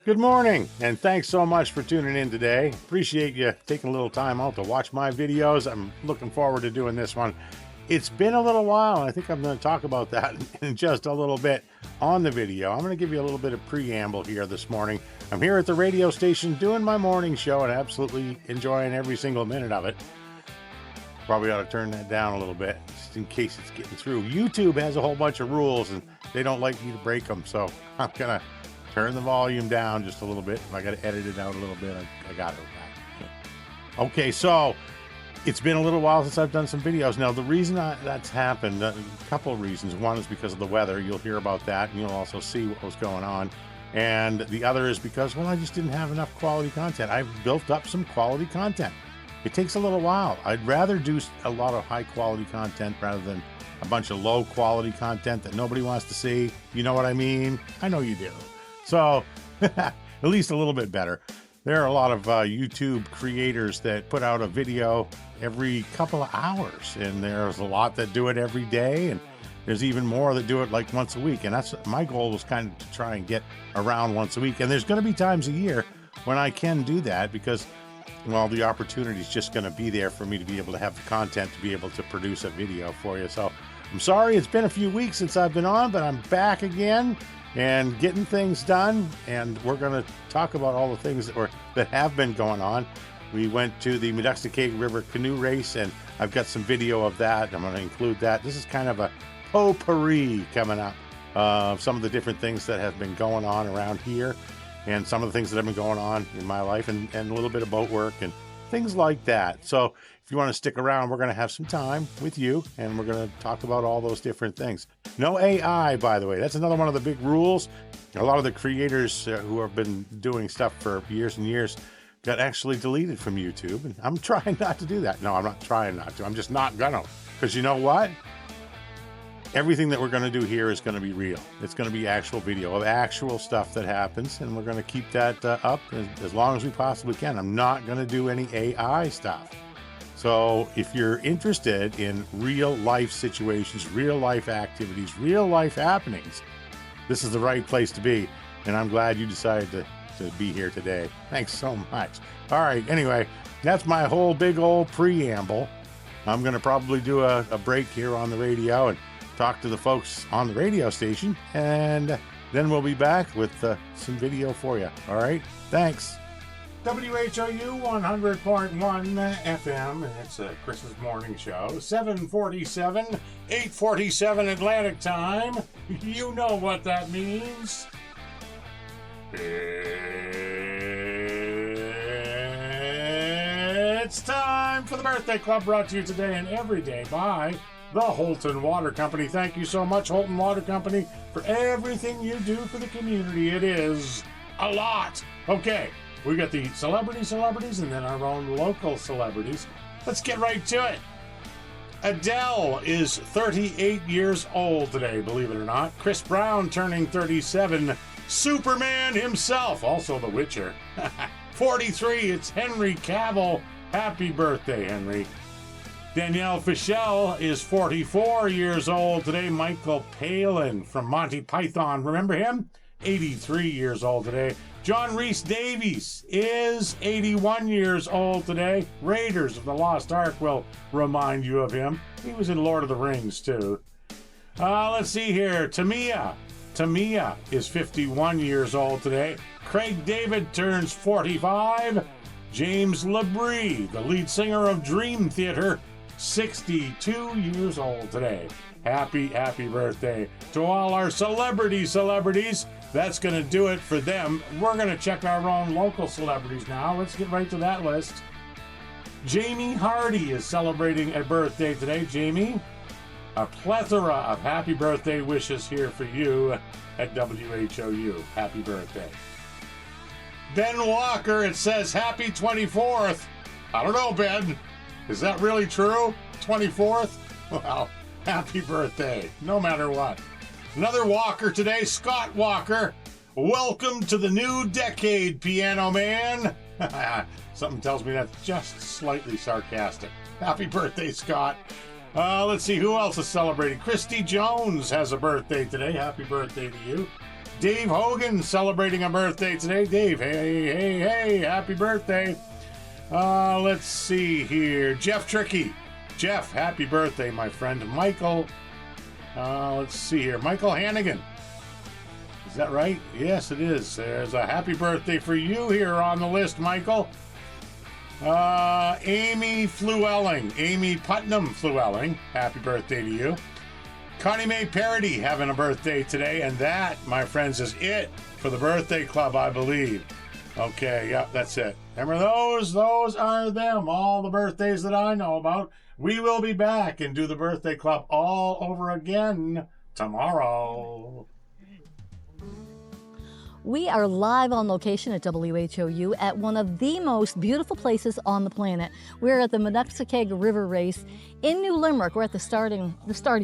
Good morning, and thanks so much for tuning in today. Appreciate you taking a little time out to watch my videos. I'm looking forward to doing this one. It's been a little while, and I think I'm going to talk about that in just a little bit on the video. I'm going to give you a little bit of preamble here this morning. I'm here at the radio station doing my morning show and absolutely enjoying every single minute of it. Probably ought to turn that down a little bit, just in case it's getting through. YouTube has a whole bunch of rules, and they don't like me to break them, so I'm going to turn the volume down just a little bit. If I got to edit it out a little bit, I got it back. Okay, so it's been a little while since I've done some videos. Now, the reason that's happened, a couple of reasons. One is because of the weather. You'll hear about that, and you'll also see what was going on. And the other is because, well, I just didn't have enough quality content. I've built up some quality content. It takes a little while. I'd rather do a lot of high-quality content rather than a bunch of low-quality content that nobody wants to see. You know what I mean? I know you do. So, at least a little bit better. There are a lot of YouTube creators that put out a video every couple of hours, and there's a lot that do it every day, and there's even more that do it like once a week. And that's my goal, was kind of to try and get around once a week. And there's going to be times a year when I can do that because, well, the opportunity is just going to be there for me to be able to have the content to be able to produce a video for you. So I'm sorry it's been a few weeks since I've been on, but I'm back again and getting things done, and we're going to talk about all the things that have been going on. We went to the Meduxnekeag River Canoe Race, and I've got some video of that. I'm going to include that. This is kind of a potpourri coming up of some of the different things that have been going on around here, and some of the things that have been going on in my life, and a little bit of boat work and things like that. So if you want to stick around, we're going to have some time with you, and we're going to talk about all those different things. No AI, by the way. That's another one of the big rules. A lot of the creators who have been doing stuff for years and years got actually deleted from YouTube, and I'm trying not to do that. No, I'm not trying not to. I'm just not gonna. Because you know what? Everything that we're going to do here is going to be real. It's going to be actual video of actual stuff that happens, and we're going to keep that up as long as we possibly can. I'm not going to do any AI stuff. So if you're interested in real life situations, real life activities, real life happenings, this is the right place to be. And I'm glad you decided to be here today. Thanks so much. All right, anyway, that's my whole big old preamble. I'm going to probably do a break here on the radio and talk to the folks on the radio station, and then we'll be back with some video for you. All right, thanks. WHOU 100.1 FM, and it's Chris's morning show, 7:47, 8:47 Atlantic time. You know what that means. It's time for the Birthday Club, brought to you today and every day by the Holton Water Company. Thank you so much, Holton Water Company, for everything you do for the community. It is a lot. Okay, we got the celebrities, and then our own local celebrities. Let's get right to it. Adele is 38 years old today, believe it or not. Chris Brown turning 37. Superman himself, also The Witcher. 43, it's Henry Cavill. Happy birthday, Henry. Danielle Fishel is 44 years old today. Michael Palin from Monty Python, remember him? 83 years old today. John Rhys Davies is 81 years old today. Raiders of the Lost Ark will remind you of him. He was in Lord of the Rings, too. Let's see here. Tamia is 51 years old today. Craig David turns 45. James LaBrie, the lead singer of Dream Theater, 62 years old today. Happy birthday to all our celebrities. That's going to do it for them. We're going to check our own local celebrities now. Let's get right to that list. Jamie Hardy is celebrating a birthday today. Jamie, a plethora of happy birthday wishes here for you at WHOU. Happy birthday. Ben Walker, it says happy 24th. I don't know, Ben. Is that really true? 24th? Well, happy birthday, no matter what. Another Walker today, Scott Walker. Welcome to the new decade, Piano Man. Something tells me that's just slightly sarcastic. Happy birthday, Scott. Let's see who else is celebrating. Christy Jones has a birthday today. Happy birthday to you. Dave Hogan celebrating a birthday today. Dave, hey, happy birthday. Let's see here. Jeff Trickey. Jeff, happy birthday, my friend. Michael, let's see here. Michael Hannigan. Is that right? Yes, it is. There's a happy birthday for you here on the list, Michael. Amy Flewelling. Amy Putnam Flewelling. Happy birthday to you. Connie Mae Parody having a birthday today, and that, my friends, is it for the birthday club, I believe. Okay, yep, that's it. Remember those? Those are them. All the birthdays that I know about. We will be back and do the birthday club all over again tomorrow. We are live on location at WHOU at one of the most beautiful places on the planet. We're at the Meduxnekeag River race in New Limerick. We're at the starting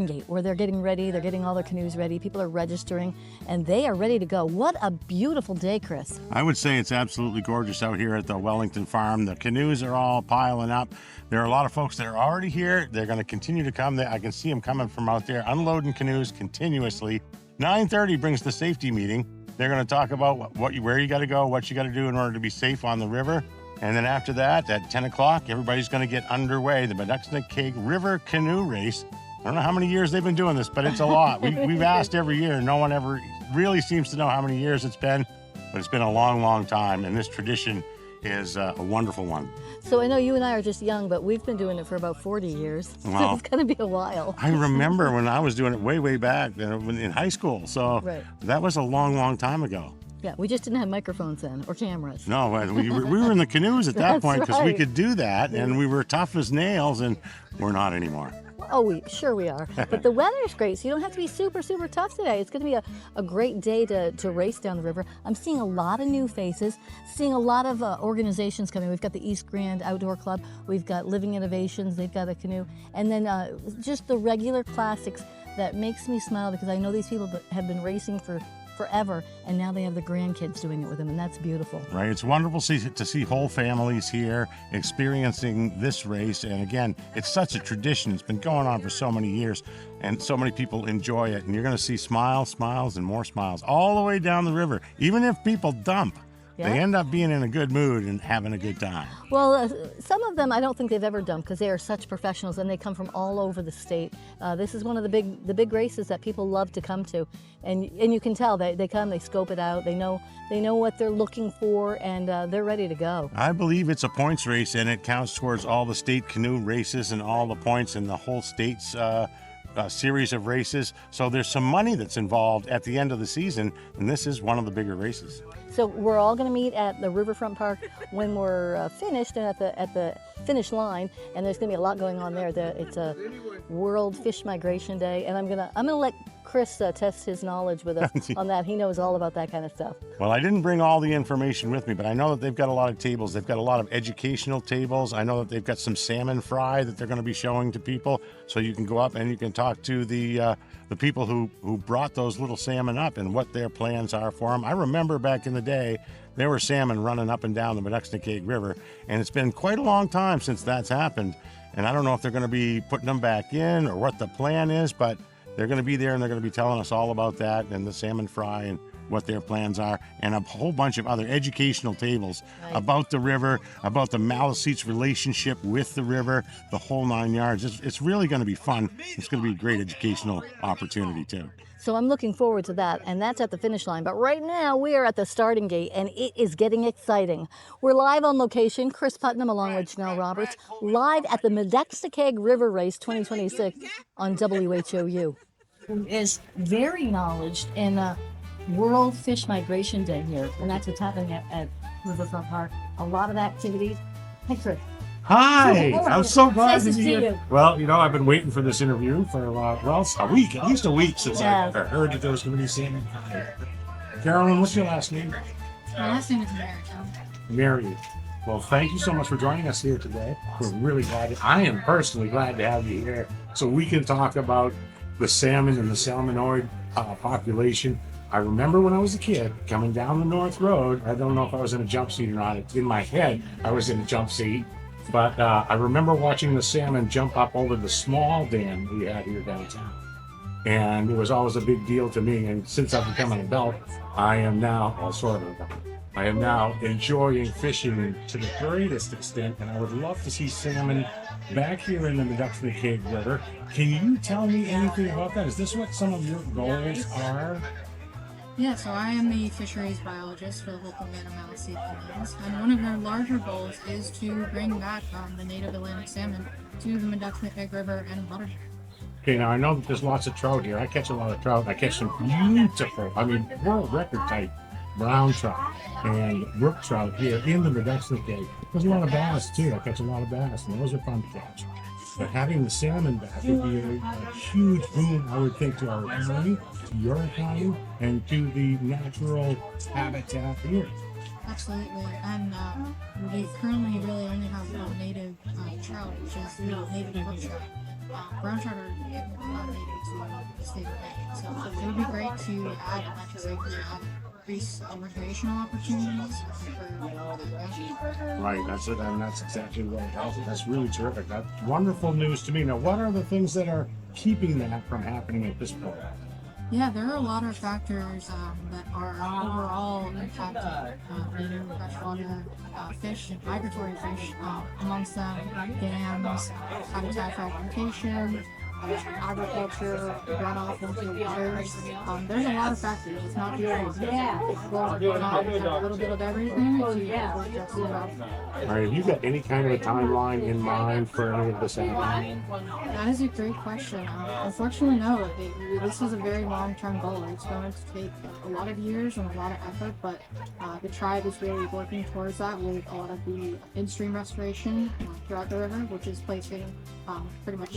gate where they're getting ready. They're getting all their canoes ready. People are registering and they are ready to go. What a beautiful day, Chris. I would say it's absolutely gorgeous out here at the Wellington Farm. The canoes are all piling up. There are a lot of folks that are already here. They're going to continue to come. I can see them coming from out there, unloading canoes continuously. 9:30 brings the safety meeting. They're going to talk about where you got to go, what you got to do in order to be safe on the river. And then after that, at 10 o'clock, everybody's going to get underway. The Meduxnekeag River Canoe Race. I don't know how many years they've been doing this, but it's a lot. We've asked every year. No one ever really seems to know how many years it's been, but it's been a long, long time. And this tradition is a wonderful one. So I know you and I are just young, but we've been doing it for about 40 years. So Well, it's going to be a while. I remember when I was doing it way back in high school. So Right. that was a long, long time ago. Yeah, we just didn't have microphones then or cameras. No, we were in the canoes at that That's point because we right. could do that, and we were tough as nails, and we're not anymore. Oh, we are. But the weather's great, so you don't have to be super tough today. It's going to be a great day to race down the river. I'm seeing a lot of new faces, seeing a lot of organizations coming. We've got the East Grand Outdoor Club. We've got Living Innovations. They've got a canoe. And then just the regular classics that makes me smile because I know these people that have been racing for forever, and now they have the grandkids doing it with them, and that's beautiful. Right, it's wonderful to see whole families here experiencing this race, and again, it's such a tradition. It's been going on for so many years, and so many people enjoy it, and you're going to see smiles, and more smiles all the way down the river. Even if people dump, Yeah. they end up being in a good mood and having a good time. Well, some of them I don't think they've ever dumped because they are such professionals and they come from all over the state. This is one of the big races that people love to come to, and you can tell they come, they scope it out, they know what they're looking for, and they're ready to go. I believe it's a points race, and it counts towards all the state canoe races and all the points in the whole state's series of races. So there's some money that's involved at the end of the season, and this is one of the bigger races. So we're all going to meet at the Riverfront Park when we're finished and at the finish line, and there's going to be a lot going on there. It's a World Fish Migration Day, and I'm gonna let Chris test his knowledge with us on that. He knows all about that kind of stuff. Well, I didn't bring all the information with me, but I know that they've got a lot of tables. They've got a lot of educational tables. I know that they've got some salmon fry that they're going to be showing to people, so you can go up and you can talk to the people who brought those little salmon up and what their plans are for them. I remember back in the day, there were salmon running up and down the Meduxnekeag River, and it's been quite a long time since that's happened. And I don't know if they're going to be putting them back in or what the plan is, but they're going to be there and they're going to be telling us all about that and the salmon fry and what their plans are, and a whole bunch of other educational tables about the river, about the Maliseet's relationship with the river, the whole 9 yards. It's really going to be fun. It's going to be a great educational opportunity too. So I'm looking forward to that, and that's at the finish line. But right now, we are at the starting gate, and it is getting exciting. We're live on location, Chris Putnam along with Janelle Roberts, live at the Meduxnekeag River Race 2026 on WHOU. Who is very knowledgeable in World Fish Migration Day here, and that's what's happening at Riverfront Park. A lot of activities. Hi, Chris. Hi, I'm so glad Nice to to be see here. you. Well, I've been waiting for this interview for a week, at least a week since I Yes. heard that there was going to be salmon. Carolyn, what's your last name? My last name is America. Mary. Well, thank you so much for joining us here today. We're really glad. I am personally glad to have you here so we can talk about the salmon and the salmonoid population. I remember when I was a kid coming down the North Road. I don't know if I was in a jump seat or not. In my head, I was in a jump seat. But I remember watching the salmon jump up over the small dam we had here downtown. and it was always a big deal to me. And since I've become an adult, I am now, well, sort of, I am now enjoying fishing to the greatest extent, and I would love to see salmon back here in the Meduxnekeag River. Can you tell me anything about that? Is this what some of your goals are? Yeah, so I am the fisheries biologist for the local Manamel Sea Canals, and one of our larger goals is to bring back the native Atlantic salmon to the Meduxnekeag River and watershed. Okay, now I know that there's lots of trout here. I catch a lot of trout. I catch some beautiful, I mean, world record type brown trout and brook trout here in the Meduxnekeag. There's a lot of bass too. I catch a lot of bass, and those are fun to catch. But having the salmon back would be a huge boon, I would think, to our economy, to your economy, and to the natural habitat here. Absolutely, and we currently really only have one native trout, which is the native brook trout. Brown trout are not native to the state of Maine, so it would be great to add, like I said, increase recreational opportunities for that. Right, that's it, and that's exactly what it is. That's really terrific. That's wonderful news to me. Now, what are the things that are keeping that from happening at this point? Yeah, there are a lot of factors that are overall impacting native freshwater fish and migratory fish, amongst them dams, habitat fragmentation, agriculture, runoff into waters. There's a lot of factors. It's not just one. It's a little bit of everything to just about. All right, have you got any kind of a timeline in mind for any of this happening? That is a great question. Unfortunately, no. This is a very long-term goal. It's going to take a lot of years and a lot of effort, but the tribe is really working towards that with a lot of the in-stream restoration throughout the river, which is placing pretty much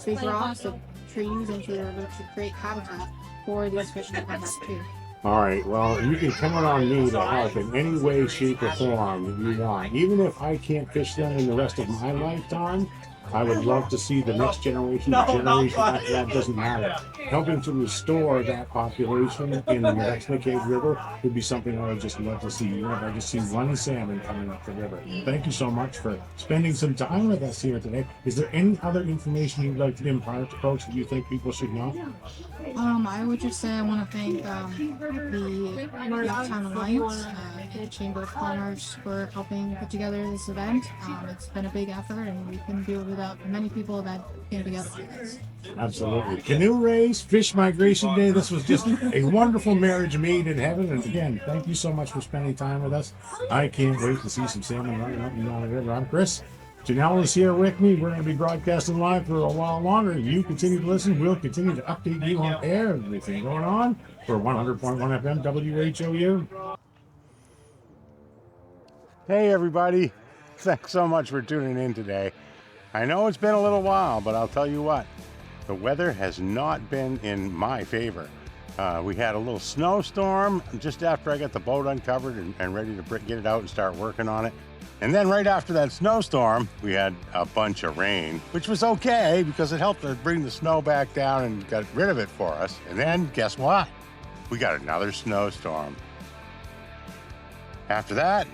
big rocks of trees into the river to create habitat for these fish to come back to. All right, well, you can count on me to help in any way, shape, or form that you want. Even if I can't fish them in the rest of my lifetime, I would love to see the next generation, the generation after that, doesn't matter. Helping to restore that population in the Meduxnekeag River would be something I would just love to see. You know, I just see running salmon coming up the river. Thank you so much for spending some time with us here today. Is there any other information you'd like to impart to folks that you think people should know? I would just say I want to thank the Youngstown Alliance and the Chamber of Commerce for helping put together this event. It's been a big effort, and we couldn't do it without many people that came together for this. Absolutely. Canoe Race, Fish Migration Day. This was just a wonderful marriage made in heaven. And again, thank you so much for spending time with us. I can't wait to see some salmon running up and down the river. I'm Chris. Janelle is here with me. We're going to be broadcasting live for a while longer. You continue to listen. We'll continue to update you on everything going on for 100.1 FM WHOU. Hey, everybody. Thanks so much for tuning in today. I know it's been a little while, but I'll tell you what, the weather has not been in my favor. We had a little snowstorm just after I got the boat uncovered and ready to get it out and start working on it. And then right after that snowstorm, we had a bunch of rain, which was okay because it helped to bring the snow back down and got rid of it for us. And then guess what? We got another snowstorm. After that,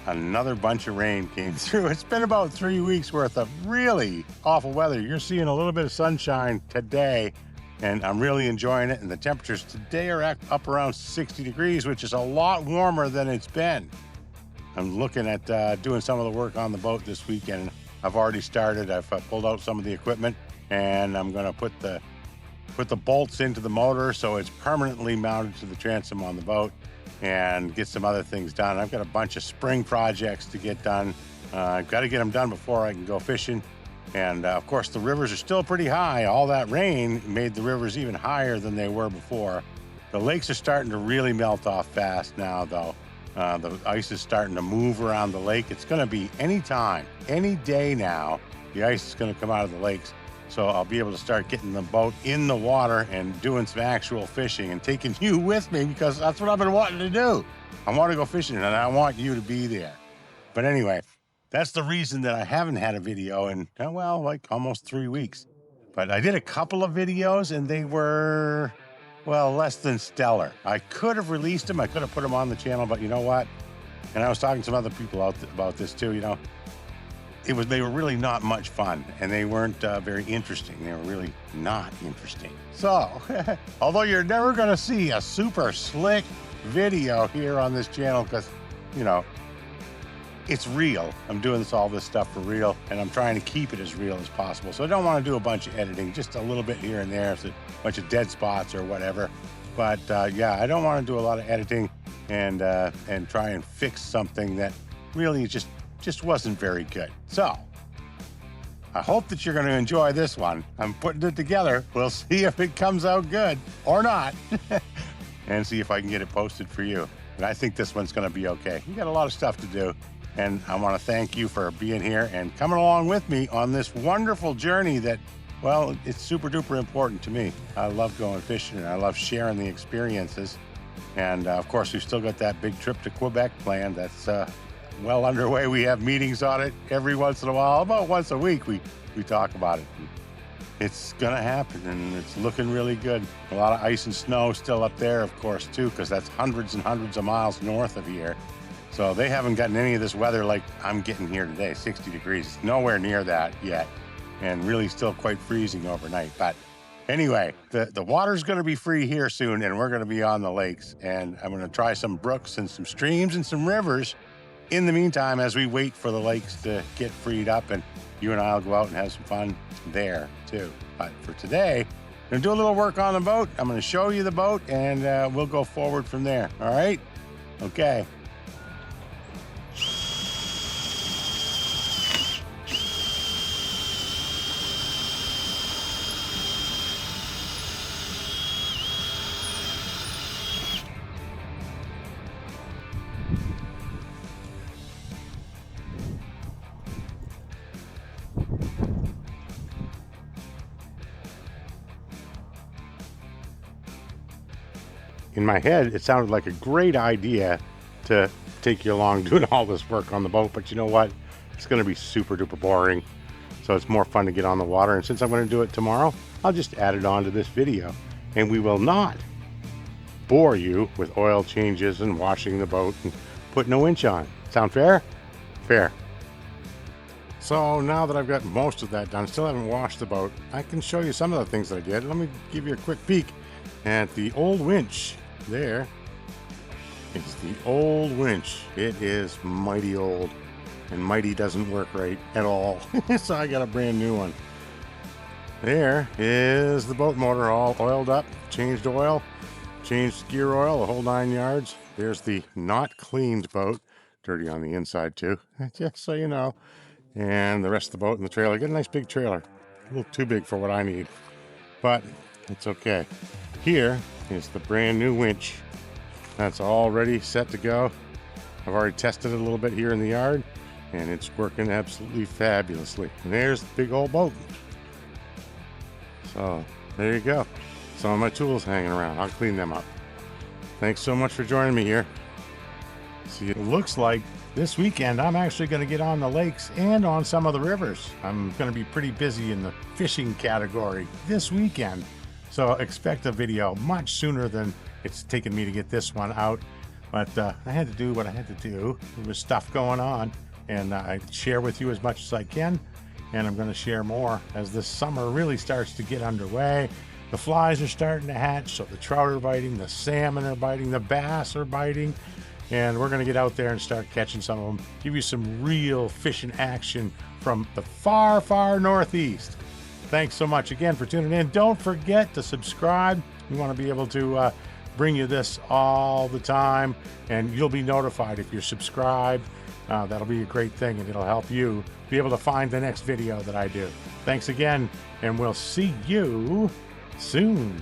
another bunch of rain came through. It's been about 3 weeks worth of really awful weather. You're seeing a little bit of sunshine today, and I'm really enjoying it. And the temperatures today are up around 60 degrees, which is a lot warmer than it's been. I'm looking at doing some of the work on the boat this weekend. I've already started. I've pulled out some of the equipment, and I'm going to put the bolts into the motor so it's permanently mounted to the transom on the boat, and get some other things done. I've got a bunch of spring projects to get done. I've got to get them done before I can go fishing. And of course, the rivers are still pretty high. All that rain made the rivers even higher than they were before. The lakes are starting to really melt off fast now, though. The ice is starting to move around the lake. It's going to be any time, any day now, the ice is going to come out of the lakes. So I'll be able to start getting the boat in the water and doing some actual fishing and taking you with me, because that's what I've been wanting to do. I want to go fishing and I want you to be there. But anyway, that's the reason that I haven't had a video in, well, like almost 3 weeks. But I did a couple of videos and they were, well, less than stellar. I could have released them. I could have put them on the channel, but you know what? And I was talking to some other people about this too, you know. they were really not much fun, and they weren't very interesting. They were really not interesting. So, although you're never going to see a super slick video here on this channel, because, you know, it's real. I'm doing all this stuff for real, and I'm trying to keep it as real as possible. So I don't want to do a bunch of editing, just a little bit here and there, a bunch of dead spots or whatever. But yeah, I don't want to do a lot of editing and try and fix something that really just wasn't very good. So I hope that you're going to enjoy this one. I'm putting it together. We'll see if it comes out good or not, and see if I can get it posted for you. But I think this one's going to be okay. You got a lot of stuff to do, and I want to thank you for being here and coming along with me on this wonderful journey that, well, it's super duper important to me. I love going fishing, and I love sharing the experiences. And of course, we've still got that big trip to Quebec planned. That's well underway. We have meetings on it every once in a while. About once a week, we talk about it. It's gonna happen, and it's looking really good. A lot of ice and snow still up there, of course, too, because that's hundreds and hundreds of miles north of here. So they haven't gotten any of this weather like I'm getting here today, 60 degrees. Nowhere near that yet, and really still quite freezing overnight. But anyway, the water's gonna be free here soon, and we're gonna be on the lakes, and I'm gonna try some brooks and some streams and some rivers in the meantime, as we wait for the lakes to get freed up, and you and I'll go out and have some fun there too. But for today, I'm gonna do a little work on the boat. I'm gonna show you the boat, and we'll go forward from there. All right? Okay. In my head, it sounded like a great idea to take you along doing all this work on the boat, but you know what? It's going to be super duper boring. So it's more fun to get on the water. And since I'm going to do it tomorrow, I'll just add it on to this video. And we will not bore you with oil changes and washing the boat and putting a winch on. Sound fair? Fair. So now that I've got most of that done, still haven't washed the boat, I can show you some of the things that I did. Let me give you a quick peek at the old winch. There is the old winch. It is mighty old, and mighty doesn't work right at all. So I got a brand new one. There is the boat motor, all oiled up, changed oil, changed gear oil, the whole 9 yards. There's the not cleaned boat, dirty on the inside too, just so you know. And the rest of the boat and the trailer. Get a nice big trailer, a little too big for what I need, but it's okay. Here is the brand new winch. That's all ready, set to go. I've already tested it a little bit here in the yard, and it's working absolutely fabulously. And there's the big old boat. So there you go. Some of my tools hanging around. I'll clean them up. Thanks so much for joining me here. See, it looks like this weekend I'm actually going to get on the lakes and on some of the rivers. I'm going to be pretty busy in the fishing category this weekend. So expect a video much sooner than it's taken me to get this one out. But I had to do what I had to do. There was stuff going on, and I share with you as much as I can. And I'm going to share more as this summer really starts to get underway. The flies are starting to hatch, so the trout are biting, the salmon are biting, the bass are biting. And we're going to get out there and start catching some of them. Give you some real fishing action from the far, far northeast. Thanks so much again for tuning in. Don't forget to subscribe. We want to be able to bring you this all the time, and you'll be notified if you're subscribed. That'll be a great thing, and it'll help you be able to find the next video that I do. Thanks again, and we'll see you soon.